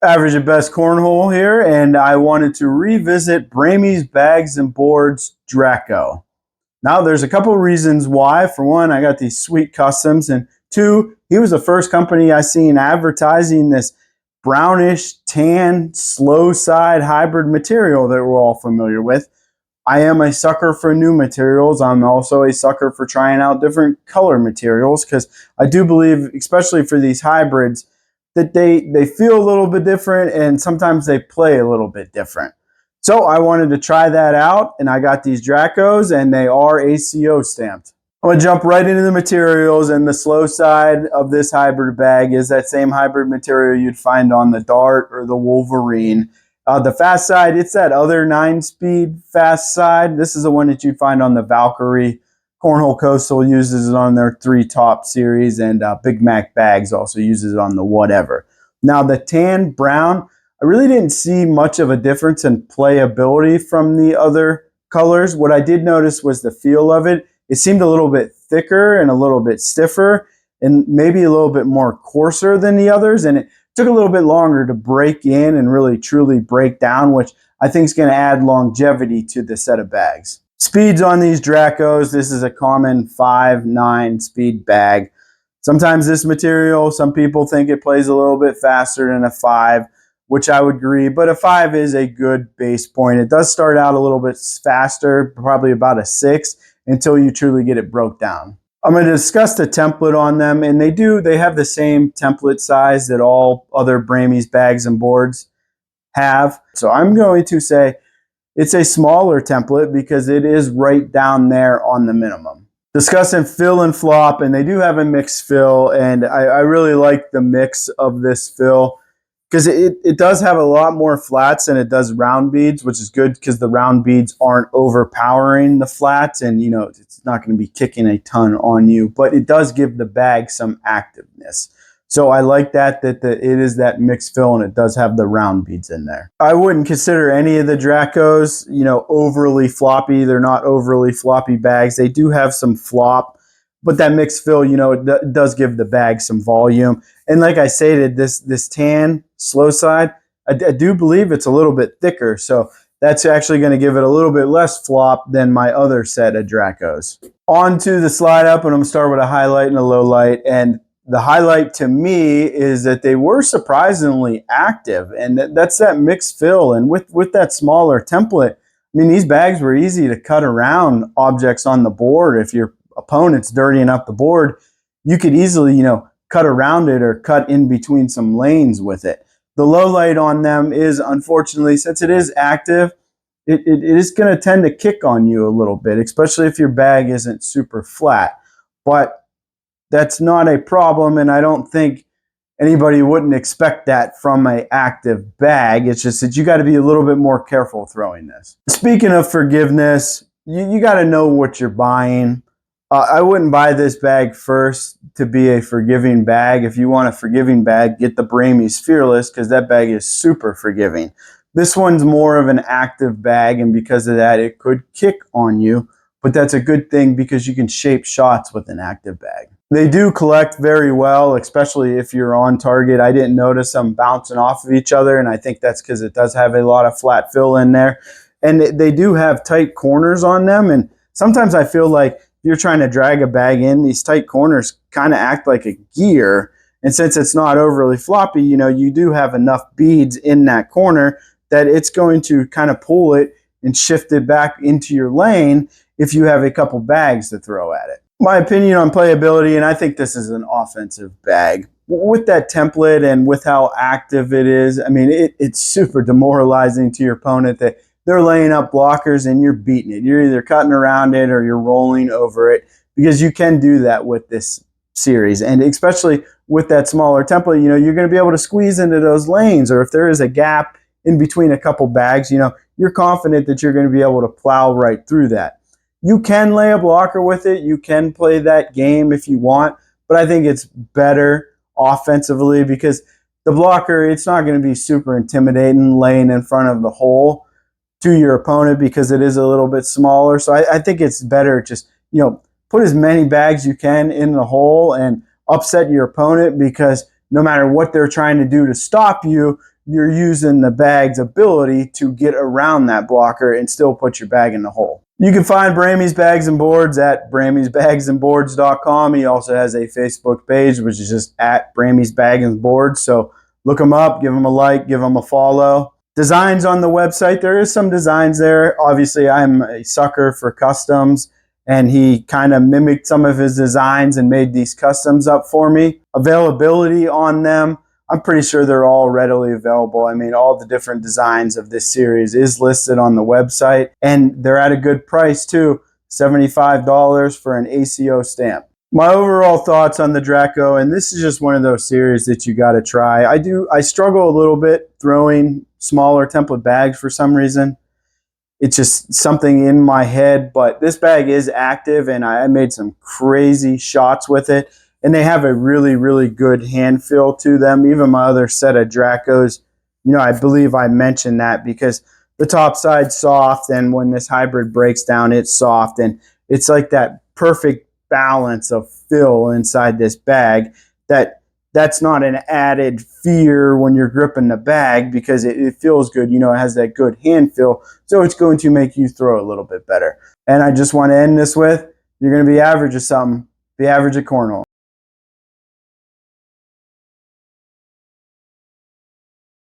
Average at Best Cornhole here, and I wanted to revisit Bramy's Bags and Boards Draco. Now, there's a couple of reasons why. For one, I got these sweet customs, and two, he was the first company I seen advertising this brownish, tan, slow side hybrid material that we're all familiar with. I am a sucker for new materials. I'm also a sucker for trying out different color materials because I do believe, especially for these hybrids, that they feel a little bit different and sometimes they play a little bit different. So I wanted to try that out, and I got these Dracos, and they are ACO stamped. I'm going to jump right into the materials, and the slow side of this hybrid bag is that same hybrid material you'd find on the Dart or the Wolverine. The fast side, it's that other 9-speed fast side. This is the one that you'd find on the Valkyrie. Cornhole Coastal uses it on their 3 top series, and Big Mac Bags also uses it on the whatever. Now the tan brown, I really didn't see much of a difference in playability from the other colors. What I did notice was the feel of it. It seemed a little bit thicker and a little bit stiffer and maybe a little bit more coarser than the others, and it took a little bit longer to break in and really truly break down, which I think is going to add longevity to the set of bags. Speeds on these Dracos, this is a common 5-9 speed bag. Sometimes this material, some people think it plays a little bit faster than a 5, which I would agree, but a 5 is a good base point. It does start out a little bit faster, probably about a 6, until you truly get it broke down. I'm going to discuss the template on them, and they have the same template size that all other Bramy's bags and boards have. So I'm going to say it's a smaller template because it is right down there on the minimum. Discussing fill and flop, and they do have a mixed fill, and I really like the mix of this fill because it does have a lot more flats than it does round beads, which is good because the round beads aren't overpowering the flats, and you know it's not going to be kicking a ton on you, but it does give the bag some activeness. So I like that it is that mixed fill and it does have the round beads in there. I wouldn't consider any of the Dracos, overly floppy. They're not overly floppy bags. They do have some flop, but that mixed fill, it does give the bag some volume. And like I stated, this tan slow side, I do believe it's a little bit thicker. So that's actually going to give it a little bit less flop than my other set of Dracos. On to the slide up, and I'm going to start with a highlight and a low light. And the highlight to me is that they were surprisingly active, and that's that mixed fill. And with that smaller template, I mean, these bags were easy to cut around objects on the board. If your opponent's dirtying up the board, you could easily, cut around it or cut in between some lanes with it. The low light on them is, unfortunately, since it is active, it is going to tend to kick on you a little bit, especially if your bag isn't super flat. But that's not a problem, and I don't think anybody wouldn't expect that from an active bag. It's just that you got to be a little bit more careful throwing this. Speaking of forgiveness, you got to know what you're buying. I wouldn't buy this bag first to be a forgiving bag. If you want a forgiving bag, get the Bramy's Fearless because that bag is super forgiving. This one's more of an active bag, and because of that, it could kick on you, but that's a good thing because you can shape shots with an active bag. They do collect very well, especially if you're on target. I didn't notice them bouncing off of each other, and I think that's because it does have a lot of flat fill in there. And they do have tight corners on them, and sometimes I feel like if you're trying to drag a bag in, these tight corners kind of act like a gear. And since it's not overly floppy, you do have enough beads in that corner that it's going to kind of pull it and shift it back into your lane if you have a couple bags to throw at it. My opinion on playability, and I think this is an offensive bag. With that template and with how active it is, I mean, it's super demoralizing to your opponent that they're laying up blockers and you're beating it. You're either cutting around it or you're rolling over it, because you can do that with this series. And especially with that smaller template, you're going to be able to squeeze into those lanes, or if there is a gap in between a couple bags, you're confident that you're going to be able to plow right through that. You can lay a blocker with it. You can play that game if you want, but I think it's better offensively because the blocker, it's not going to be super intimidating laying in front of the hole to your opponent because it is a little bit smaller. So I think it's better just, put as many bags you can in the hole and upset your opponent, because no matter what they're trying to do to stop you, you're using the bag's ability to get around that blocker and still put your bag in the hole. You can find Bramy's Bags and Boards at bramysbagsandboards.com. He also has a Facebook page, which is just at Bramy's Bags and Boards. So look him up, give him a like, give him a follow. Designs on the website, there is some designs there. Obviously, I'm a sucker for customs, and he kind of mimicked some of his designs and made these customs up for me. Availability on them, I'm pretty sure they're all readily available. I mean, all the different designs of this series is listed on the website, and they're at a good price too, $75 for an ACO stamp. My overall thoughts on the Draco, and this is just one of those series that you got to try. I struggle a little bit throwing smaller template bags for some reason. It's just something in my head, but this bag is active, and I made some crazy shots with it. And they have a really, really good hand feel to them. Even my other set of Dracos, you know, I believe I mentioned that because the top side's soft, and when this hybrid breaks down, it's soft. And it's like that perfect balance of fill inside this bag that's not an added fear when you're gripping the bag because it feels good. You know, it has that good hand feel. So it's going to make you throw a little bit better. And I just want to end this with, you're going to be average at something. Be average at cornhole.